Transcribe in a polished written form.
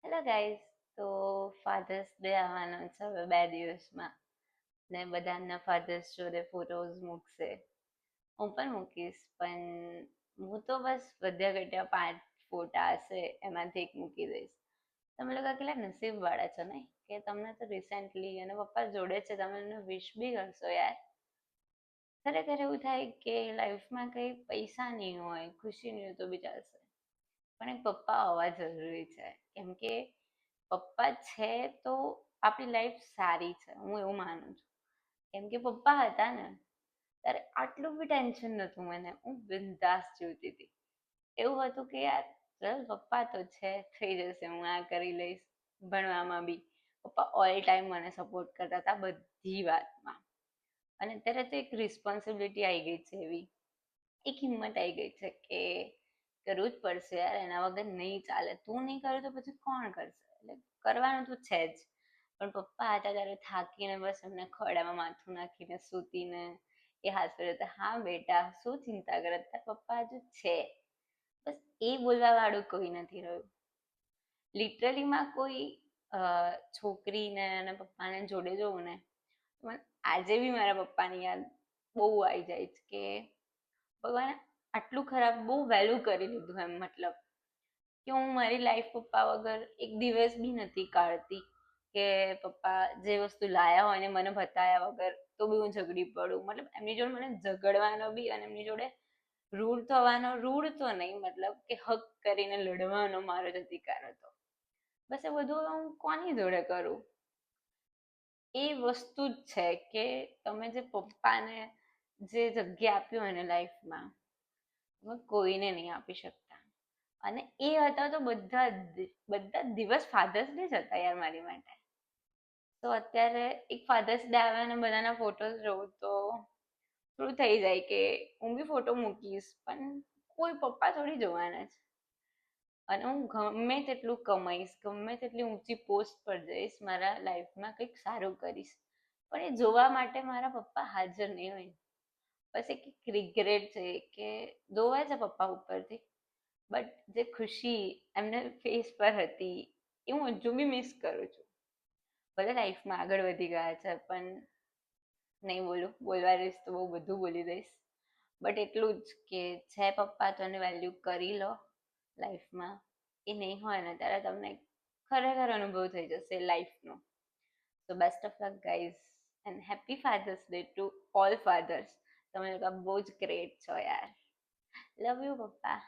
Hello guys. તો fathers day આવવાનો છે હવે 2 દિવસમાં, ને બધાના ફાધર્સ જોડે ફોટોઝ મૂકશે. હું પણ મૂકીશ, પણ હું તો બસ વધ્યા ઘટ્યા 5 ફોટા હશે એમાંથી એક મૂકી દઈશ. તમે લોકો કેટલા નસીબ વાળા છો ને, કે તમને તો રિસેન્ટલી અને પપ્પા જોડે છે, તમે એમને વિશ બી કરશો યાર. ખરેખર એવું થાય કે લાઈફમાં કંઈ પૈસા નહીં હોય, ખુશી નહીં હોય તો બી ચાલશે, પણ એક પપ્પા હોવા જરૂરી છે. કેમ કે પપ્પા છે તો આપણી લાઈફ સારી છે, હું એવું માનું છું. કેમ કે પપ્પા હતા ને ત્યારે આટલું બી ટેન્શન નહોતું મને, હું બિંદાસ જીવતી હતી. એવું હતું કે યાર ચલ પપ્પા તો છે, થઈ જશે, હું આ કરી લઈશ. ભણવામાં બી પપ્પા ઓલ ટાઈમ મને સપોર્ટ કરતા હતા બધી વાતમાં. અને અત્યારે તો એક રિસ્પોન્સિબિલિટી આવી ગઈ છે, એવી એક હિંમત આવી ગઈ છે કે કરવું જ પડશે યાર, એના વગર નહીં ચાલે. તું નહીં કરે તો પછી કોણ કરશે? એટલે કરવાનું તો છે જ. પણ પપ્પા હતા ત્યારે થાકીને બસ એમને ખોડામાં માથું નાખીને સૂતીને એ હાથ ફેરવતા, હા બેટા શું ચિંતા કરે, તારા પપ્પા હજુ છે. બસ એ બોલવા વાળું કોઈ નથી રહ્યું. લિટરલીમાં કોઈ છોકરીને અને પપ્પાને જોડે જોઉં ને, મને આજે બી મારા પપ્પાની યાદ બહુ આવી જાય છે કે ભગવાને આટલું ખરાબ બહુ વહેલું કરી લીધું, એમ મતલબ કે હું મારી લાઈફ પપ્પા વગર એક દિવસ બી નથી કાઢતી. કે પપ્પા જે વસ્તુ લાયા હોય ને મને બતાવ્યા વગર તો બી હું ઝઘડી પડું. મતલબ એમની જોડે મને ઝઘડવાનો બી અને એમની જોડે રૂડ થવાનો, રૂડ તો નહીં મતલબ કે હક કરીને લડવાનો મારો જ અધિકાર હતો. બસ એ બધું હું કોની જોડે કરું? એ વસ્તુ જ છે કે તમે જે પપ્પાને જે જગ્યા આપી હોય ને લાઈફમાં, તમે કોઈને નહીં આપી શકતા. અને એ હતા તો બધા દિવસ ફાધર્સ ડે જ હતા યાર મારી માટે. તો અત્યારે એક ફાધર્સ ડે આવે અને બધાના ફોટોઝ જોઉં તો થોડું થઈ જાય કે હું બી ફોટો મૂકીશ, પણ કોઈ પપ્પા થોડી જોવાના છે. અને હું ગમે તેટલું કમાઈશ, ગમે તેટલી ઊંચી પોસ્ટ પર જઈશ, મારા લાઈફમાં કંઈક સારું કરીશ, પણ એ જોવા માટે મારા પપ્પા હાજર નહીં હોય. બસ એક રિગ્રેટ છે કે જોવાય છે પપ્પા ઉપરથી, બટ જે ખુશી એમને ફેસ પર હતી એ હું હજુ બી મિસ કરું છું. ભલે લાઈફમાં આગળ વધી ગયા છે, પણ નહીં બોલું, બોલવા રહીશ તો બહુ બધું બોલી દઈશ. બટ એટલું જ કે છે પપ્પા તો એને વેલ્યુ કરી લો લાઈફમાં. એ નહીં હોય ને ત્યારે તમને ખરેખર અનુભવ થઈ જશે લાઈફનો. So best of luck guys, and happy Father's Day to all fathers. તમે લોકો બહુ જ ગ્રેટ છો યાર. લવ યુ પપ્પા.